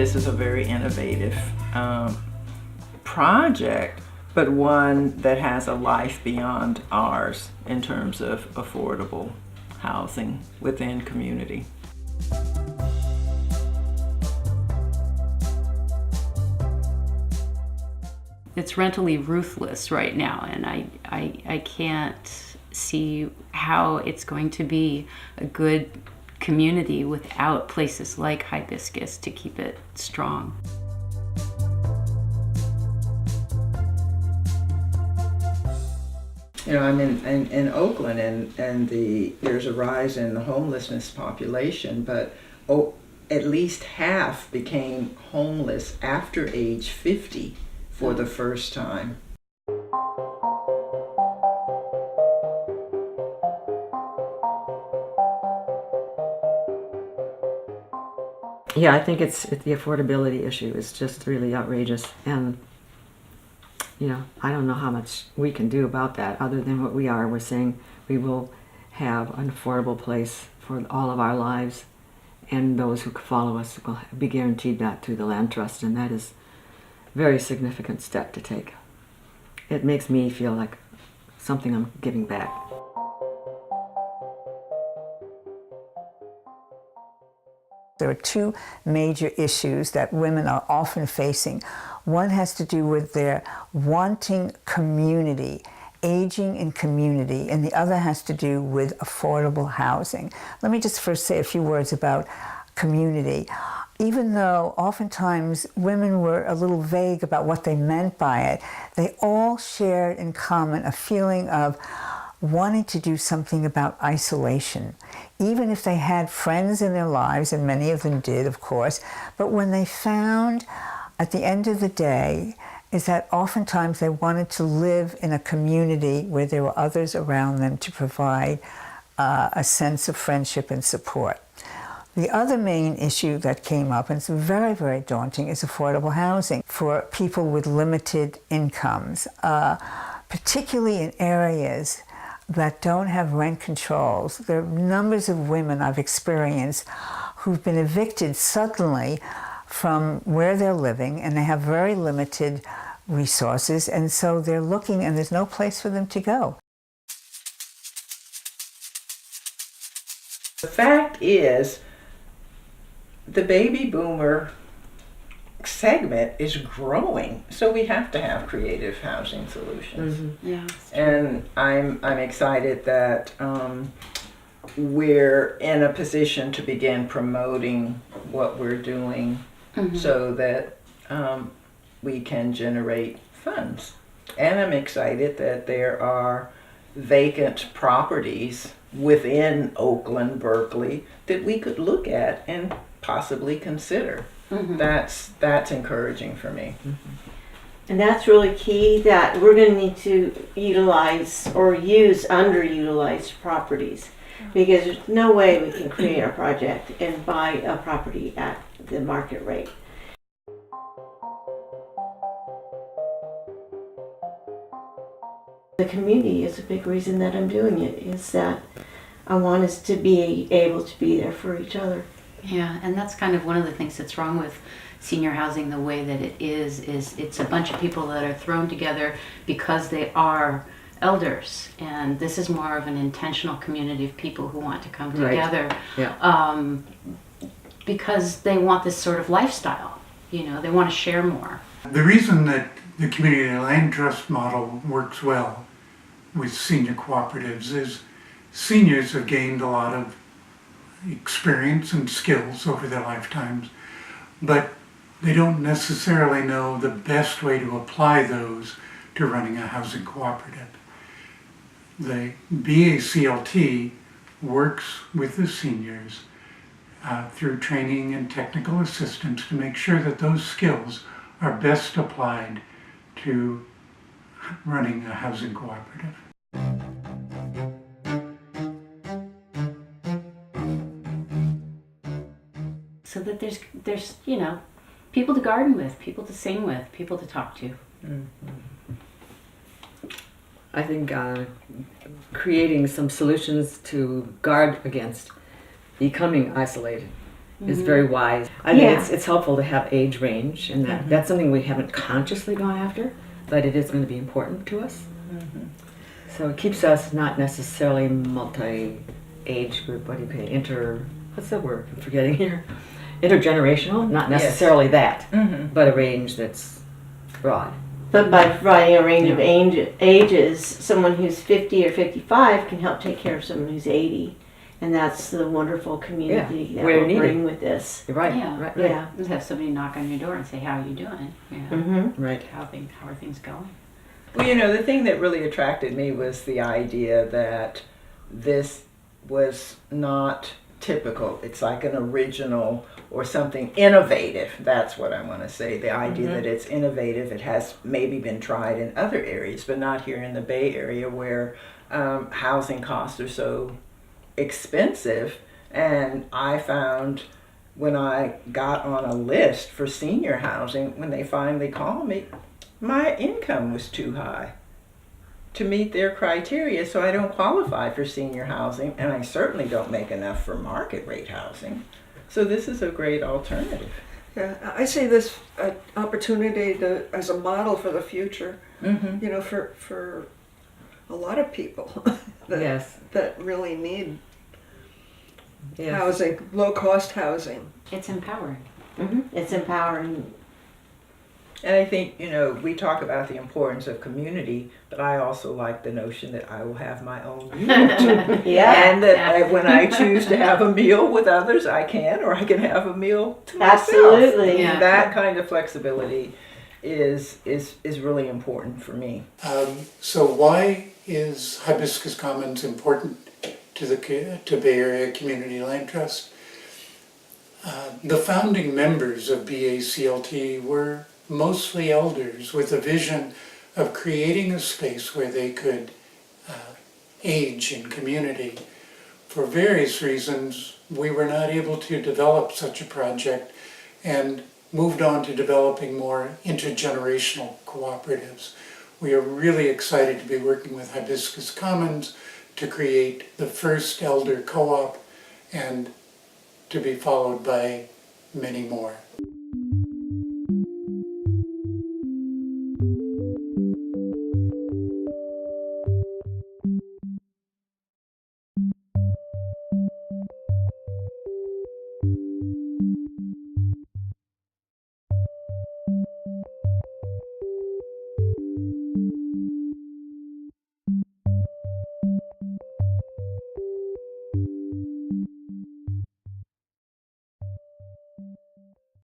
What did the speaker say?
this is a very innovative project, but one that has a life beyond ours in terms of affordable housing within community. It's rentally ruthless right now, and I can't see how it's going to be a good community without places like Hibiscus to keep it strong. You know, I'm in Oakland, and there's a rise in the homelessness population, but at least half became homeless after age 50 for the first time. Yeah, I think it's the affordability issue is just really outrageous, and you know, I don't know how much we can do about that other than what we are. We're saying we will have an affordable place for all of our lives, and those who follow us will be guaranteed that through the land trust, and that is a very significant step to take. It makes me feel like something I'm giving back. There are two major issues that women are often facing. One has to do with their wanting community, aging in community, and the other has to do with affordable housing. Let me just first say a few words about community. Even though oftentimes women were a little vague about what they meant by it, they all shared in common a feeling of wanting to do something about isolation, even if they had friends in their lives, and many of them did, of course, but when they found at the end of the day is that oftentimes they wanted to live in a community where there were others around them to provide a sense of friendship and support. The other main issue that came up, and it's very, very daunting, is affordable housing for people with limited incomes, particularly in areas that don't have rent controls. There are numbers of women I've experienced who've been evicted suddenly from where they're living, and they have very limited resources, and so they're looking and there's no place for them to go. The fact is, the baby boomer segment is growing, so we have to have creative housing solutions. Mm-hmm. Yeah. And I'm excited that we're in a position to begin promoting what we're doing, mm-hmm. so that we can generate funds. And I'm excited that there are vacant properties within Oakland, Berkeley, that we could look at and possibly consider. Mm-hmm. That's encouraging for me. Mm-hmm. And that's really key, that we're going to need to utilize or use underutilized properties, because there's no way we can create our project and buy a property at the market rate. The community is a big reason that I'm doing it, is that I want us to be able to be there for each other. Yeah, and that's kind of one of the things that's wrong with senior housing the way that it is it's a bunch of people that are thrown together because they are elders, and this is more of an intentional community of people who want to come together. Right. Yeah. Because they want this sort of lifestyle, you know, they want to share more. The reason that the community land trust model works well with senior cooperatives is seniors have gained a lot of experience and skills over their lifetimes, but they don't necessarily know the best way to apply those to running a housing cooperative. The BACLT works with the seniors through training and technical assistance to make sure that those skills are best applied to running a housing cooperative. So that there's you know, people to garden with, people to sing with, people to talk to. Mm-hmm. I think creating some solutions to guard against becoming isolated is very wise. I think Yeah. it's helpful to have age range, and that's something we haven't consciously gone after, but it is going to be important to us. So it keeps us not necessarily multi-age group. What do you call it? What's the word I'm forgetting here? Intergenerational, not necessarily that, but a range that's broad. But by providing a range of Yeah. ages, someone who's 50 or 55 can help take care of someone who's 80. And that's the wonderful community that where we'll needed. bring with this. You're right. Yeah. Right. Yeah. Just have somebody knock on your door and say, "How are you doing? Right. How are things going?" Well, the thing that really attracted me was the idea that this was not typical. It's like an original or something innovative. That's what I want to say. The idea that it's innovative. It has maybe been tried in other areas, but not here in the Bay Area where housing costs are so expensive. And I found when I got on a list for senior housing, when they finally called me, my income was too high to meet their criteria, so I don't qualify for senior housing, and I certainly don't make enough for market rate housing. So this is a great alternative. Yeah, I see this opportunity as a model for the future. For a lot of people that really need housing, low cost housing. It's empowering. It's empowering. And I think, we talk about the importance of community, but I also like the notion that I will have my own meal too. Yeah. And that when I choose to have a meal with others, I can, or I can have a meal to myself. Absolutely. Yeah. That kind of flexibility is really important for me. So why is Hibiscus Commons important to the Bay Area Community Land Trust? The founding members of BACLT were mostly elders with a vision of creating a space where they could age in community. For various reasons, we were not able to develop such a project and moved on to developing more intergenerational cooperatives. We are really excited to be working with Hibiscus Commons to create the first elder co-op and to be followed by many more.